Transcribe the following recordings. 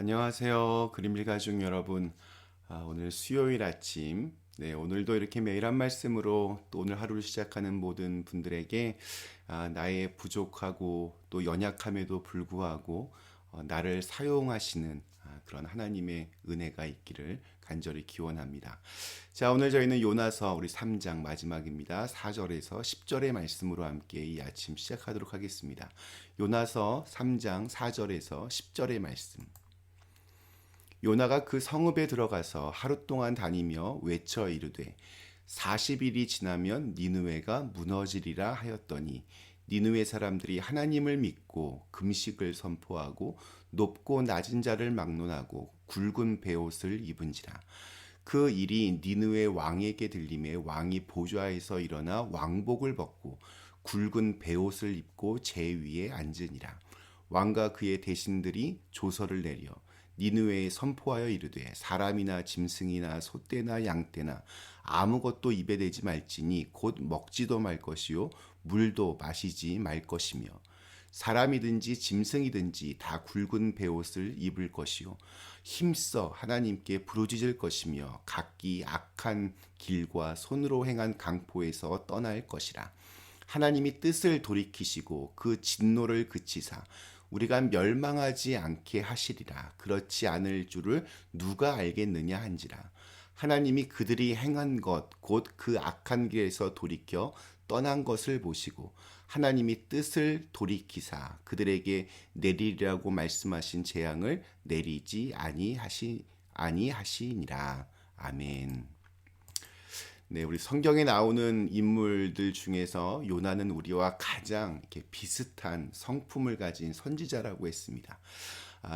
안녕하세요. 그림일 가족 여러분. 오늘 수요일 아침, 오늘도 이렇게 매일 한 말씀으로 또 오늘 하루를 시작하는 모든 분들에게 나의 부족하고 또 연약함에도 불구하고 나를 사용하시는 그런 하나님의 은혜가 있기를 간절히 기원합니다. 자, 오늘 저희는 요나서 우리 3장 마지막입니다. 4절에서 10절의 말씀으로 함께 이 아침 시작하도록 하겠습니다. 요나서 3장 4절에서 10절의 말씀. 요나가 그 성읍에 들어가서 하루 동안 다니며 외쳐 이르되 40일이 지나면 니느웨가 무너지리라 하였더니 니느웨 사람들이 하나님을 믿고 금식을 선포하고 높고 낮은 자를 막론하고 굵은 베옷을 입은지라. 그 일이 니느웨 왕에게 들림에 왕이 보좌에서 일어나 왕복을 벗고 굵은 베옷을 입고 제 위에 앉으니라. 왕과 그의 대신들이 조서를 내려 니느웨에 선포하여 이르되 사람이나 짐승이나 소떼나 양떼나 아무것도 입에 대지 말지니 곧 먹지도 말 것이요 물도 마시지 말 것이며 사람이든지 짐승이든지 다 굵은 베옷을 입을 것이요 힘써 하나님께 부르짖을 것이며 각기 악한 길과 손으로 행한 강포에서 떠날 것이라. 하나님이 뜻을 돌이키시고 그 진노를 그치사 우리가 멸망하지 않게 하시리라. 그렇지 않을 줄을 누가 알겠느냐 한지라. 하나님이 그들이 행한 것 곧 그 악한 길에서 돌이켜 떠난 것을 보시고 하나님이 뜻을 돌이키사 그들에게 내리리라고 말씀하신 재앙을 내리지 아니하시니라. 아멘. 네, 우리 성경에 나오는 인물들 중에서 요나는 우리와 가장 이렇게 비슷한 성품을 가진 선지자라고 했습니다.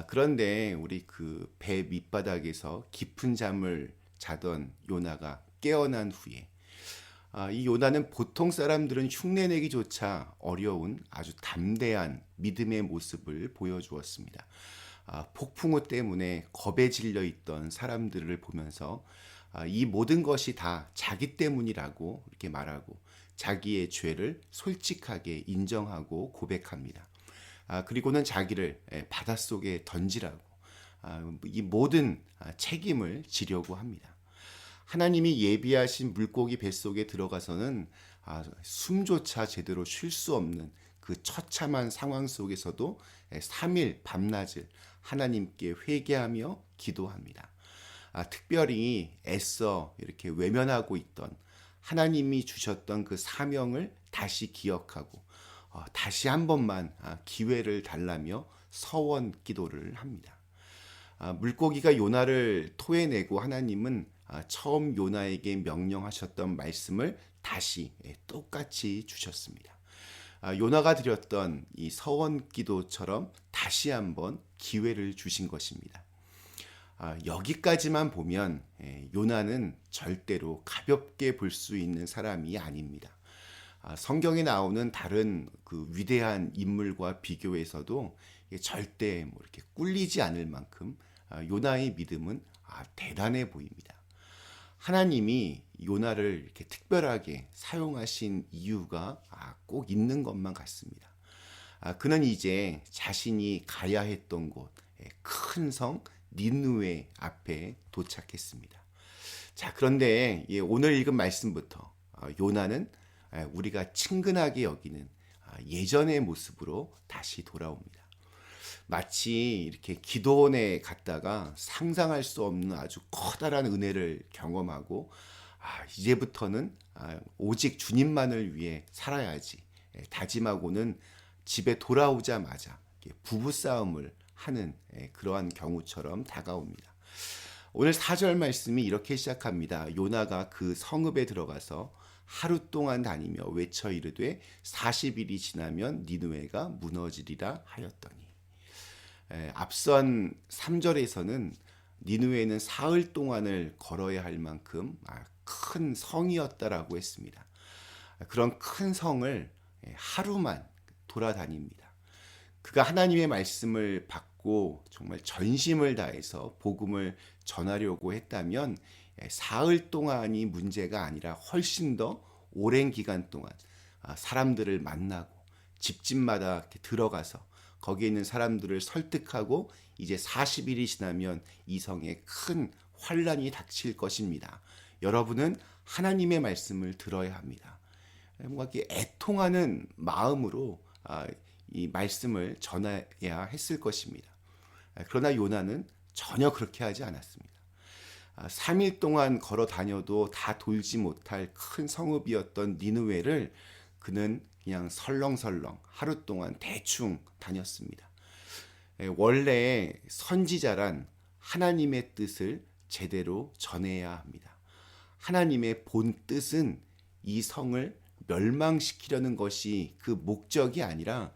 그런데 우리 그 배 밑바닥에서 깊은 잠을 자던 요나가 깨어난 후에 이 요나는 보통 사람들은 흉내내기조차 어려운 아주 담대한 믿음의 모습을 보여주었습니다. 폭풍우 때문에 겁에 질려 있던 사람들을 보면서 이 모든 것이 다 자기 때문이라고 이렇게 말하고 자기의 죄를 솔직하게 인정하고 고백합니다. 그리고는 자기를 바닷속에 던지라고 이 모든 책임을 지려고 합니다. 하나님이 예비하신 물고기 뱃속에 들어가서는 숨조차 제대로 쉴 수 없는 그 처참한 상황 속에서도 3일 밤낮을 하나님께 회개하며 기도합니다. 특별히 애써 이렇게 외면하고 있던 하나님이 주셨던 그 사명을 다시 기억하고 다시 한 번만 기회를 달라며 서원 기도를 합니다. 물고기가 요나를 토해내고 하나님은 처음 요나에게 명령하셨던 말씀을 다시 똑같이 주셨습니다. 요나가 드렸던 이 서원 기도처럼 다시 한번 기회를 주신 것입니다. 여기까지만 보면 요나는 절대로 가볍게 볼 수 있는 사람이 아닙니다. 성경에 나오는 다른 그 위대한 인물과 비교해서도 절대 뭐 이렇게 꿀리지 않을 만큼 요나의 믿음은 대단해 보입니다. 하나님이 요나를 이렇게 특별하게 사용하신 이유가 꼭 있는 것만 같습니다. 그는 이제 자신이 가야 했던 곳, 큰 성 니느웨 앞에 도착했습니다. 자, 그런데 오늘 읽은 말씀부터 요나는 우리가 친근하게 여기는 예전의 모습으로 다시 돌아옵니다. 마치 이렇게 기도원에 갔다가 상상할 수 없는 아주 커다란 은혜를 경험하고 이제부터는 오직 주님만을 위해 살아야지 다짐하고는 집에 돌아오자마자 부부싸움을 하는 그러한 경우처럼 다가옵니다. 오늘 4절 말씀이 이렇게 시작합니다. 요나가 그 성읍에 들어가서 하루 동안 다니며 외쳐 이르되 40일이 지나면 니느웨가 무너지리라 하였더니 앞선 3절에서는 니느웨는 사흘 동안을 걸어야 할 만큼 큰 성이었다라고 했습니다. 그런 큰 성을 하루만 돌아다닙니다. 그가 하나님의 말씀을 받고 정말 전심을 다해서 복음을 전하려고 했다면 사흘 동안이 문제가 아니라 훨씬 더 오랜 기간 동안 사람들을 만나고 집집마다 들어가서 거기에 있는 사람들을 설득하고 이제 40일이 지나면 이 성에 큰 환란이 닥칠 것입니다. 여러분은 하나님의 말씀을 들어야 합니다. 뭔가 이렇게 애통하는 마음으로 이 말씀을 전해야 했을 것입니다. 그러나 요나는 전혀 그렇게 하지 않았습니다. 3일 동안 걸어 다녀도 다 돌지 못할 큰 성읍이었던 니느웨를 그는 그냥 설렁설렁 하루 동안 대충 다녔습니다. 원래 선지자란 하나님의 뜻을 제대로 전해야 합니다. 하나님의 본 뜻은 이 성을 멸망시키려는 것이 그 목적이 아니라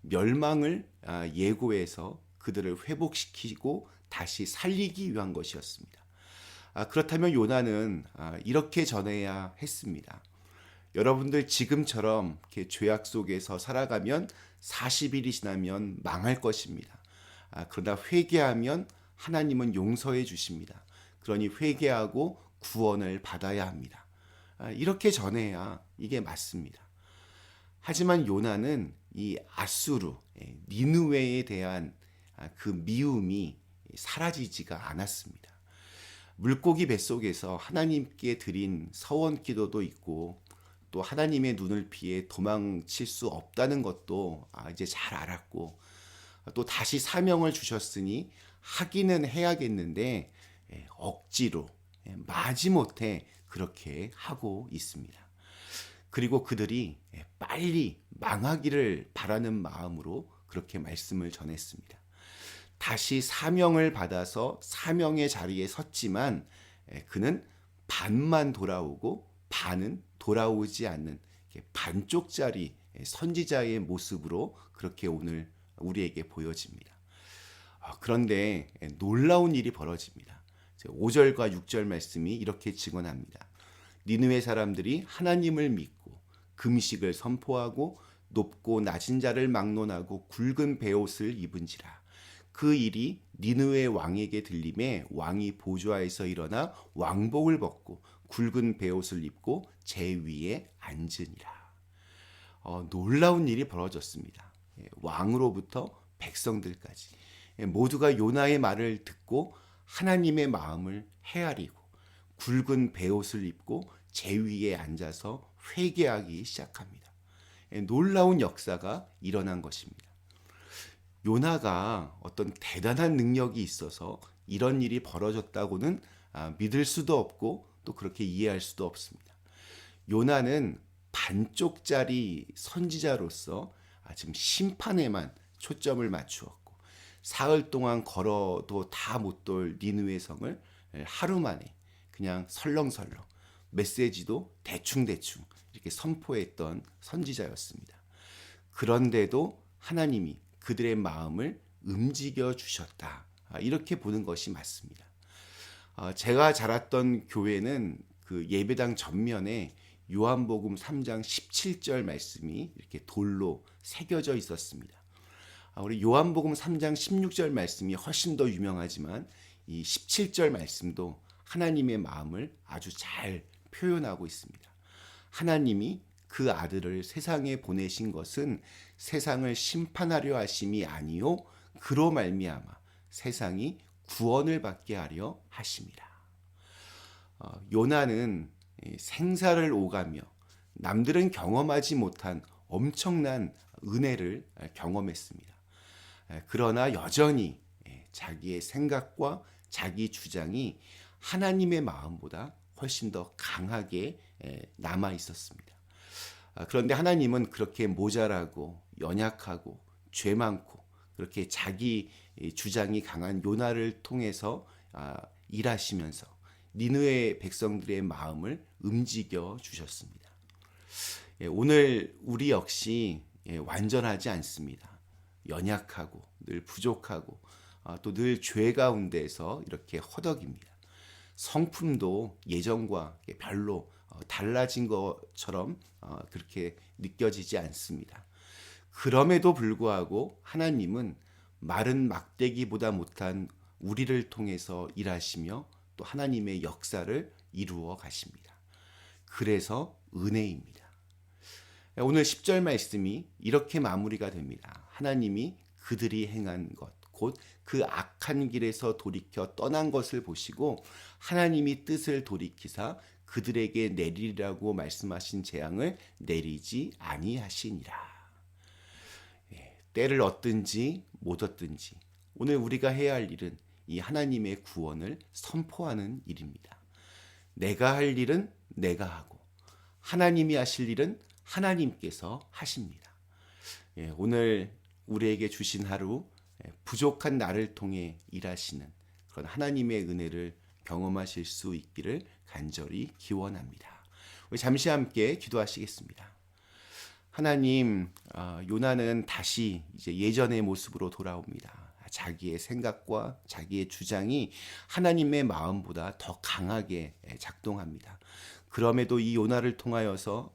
멸망을 예고해서 그들을 회복시키고 다시 살리기 위한 것이었습니다. 그렇다면 요나는 이렇게 전해야 했습니다. 여러분들 지금처럼 이렇게 죄악 속에서 살아가면 40일이 지나면 망할 것입니다. 그러나 회개하면 하나님은 용서해 주십니다. 그러니 회개하고 구원을 받아야 합니다. 이렇게 전해야 이게 맞습니다. 하지만 요나는 이 아수르, 니느웨에 대한 그 미움이 사라지지가 않았습니다. 물고기 뱃속에서 하나님께 드린 서원 기도도 있고 또 하나님의 눈을 피해 도망칠 수 없다는 것도 이제 잘 알았고 또 다시 사명을 주셨으니 하기는 해야겠는데 억지로 마지못해 그렇게 하고 있습니다. 그리고 그들이 빨리 망하기를 바라는 마음으로 그렇게 말씀을 전했습니다. 다시 사명을 받아서 사명의 자리에 섰지만 그는 반만 돌아오고 반은 돌아오지 않는 반쪽짜리 선지자의 모습으로 그렇게 오늘 우리에게 보여집니다. 그런데 놀라운 일이 벌어집니다. 5절과 6절 말씀이 이렇게 증언합니다. 니느웨 사람들이 하나님을 믿고 금식을 선포하고 높고 낮은 자를 막론하고 굵은 베옷을 입은지라. 그 일이 니느웨 왕에게 들림에 왕이 보좌에서 일어나 왕복을 벗고 굵은 베옷을 입고 제 위에 앉으니라. 놀라운 일이 벌어졌습니다. 왕으로부터 백성들까지 모두가 요나의 말을 듣고 하나님의 마음을 헤아리고 굵은 베옷을 입고 제 위에 앉아서 회개하기 시작합니다. 놀라운 역사가 일어난 것입니다. 요나가 어떤 대단한 능력이 있어서 이런 일이 벌어졌다고는 믿을 수도 없고 또 그렇게 이해할 수도 없습니다. 요나는 반쪽짜리 선지자로서 지금 심판에만 초점을 맞추었고 사흘 동안 걸어도 다 못 돌 니느웨 성을 하루 만에 그냥 설렁설렁 메시지도 대충대충 이렇게 선포했던 선지자였습니다. 그런데도 하나님이 그들의 마음을 움직여 주셨다. 이렇게 보는 것이 맞습니다. 제가 자랐던 교회는 그 예배당 전면에 요한복음 3장 17절 말씀이 이렇게 돌로 새겨져 있었습니다. 우리 요한복음 3장 16절 말씀이 훨씬 더 유명하지만 이 17절 말씀도 하나님의 마음을 아주 잘 표현하고 있습니다. 하나님이 그 아들을 세상에 보내신 것은 세상을 심판하려 하심이 아니요 그로 말미암아 세상이 구원을 받게 하려 하심이라. 요나는 생사를 오가며 남들은 경험하지 못한 엄청난 은혜를 경험했습니다. 그러나 여전히 자기의 생각과 자기 주장이 하나님의 마음보다 훨씬 더 강하게 남아 있었습니다. 그런데 하나님은 그렇게 모자라고 연약하고 죄 많고 그렇게 자기 주장이 강한 요나를 통해서 일하시면서 니느웨 백성들의 마음을 움직여 주셨습니다. 오늘 우리 역시 완전하지 않습니다. 연약하고 늘 부족하고 또 늘 죄 가운데서 이렇게 허덕입니다. 성품도 예전과 별로 달라진 것처럼 그렇게 느껴지지 않습니다. 그럼에도 불구하고 하나님은 마른 막대기보다 못한 우리를 통해서 일하시며 또 하나님의 역사를 이루어 가십니다. 그래서 은혜입니다. 오늘 10절 말씀이 이렇게 마무리가 됩니다. 하나님이 그들이 행한 것, 곧 그 악한 길에서 돌이켜 떠난 것을 보시고 하나님이 뜻을 돌이키사 그들에게 내리라고 말씀하신 재앙을 내리지 아니하시니라. 때를 얻든지 못 얻든지 오늘 우리가 해야 할 일은 이 하나님의 구원을 선포하는 일입니다. 내가 할 일은 내가 하고 하나님이 하실 일은 하나님께서 하십니다. 오늘 우리에게 주신 하루 부족한 나를 통해 일하시는 그런 하나님의 은혜를 경험하실 수 있기를 간절히 기원합니다. 우리 잠시 함께 기도하시겠습니다. 하나님, 요나는 다시 이제 예전의 모습으로 돌아옵니다. 자기의 생각과 자기의 주장이 하나님의 마음보다 더 강하게 작동합니다. 그럼에도 이 요나를 통하여서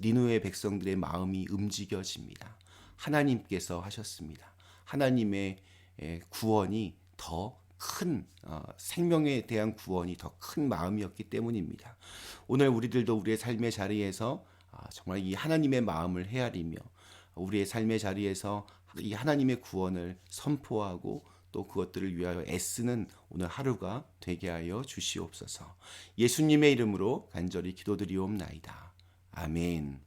니느웨 백성들의 마음이 움직여집니다. 하나님께서 하셨습니다. 하나님의 구원이 더 큰 생명에 대한 구원이 더 큰 마음이었기 때문입니다. 오늘 우리들도 우리의 삶의 자리에서 정말 이 하나님의 마음을 헤아리며 우리의 삶의 자리에서 이 하나님의 구원을 선포하고 또 그것들을 위하여 애쓰는 오늘 하루가 되게 하여 주시옵소서. 예수님의 이름으로 간절히 기도드리옵나이다. 아멘.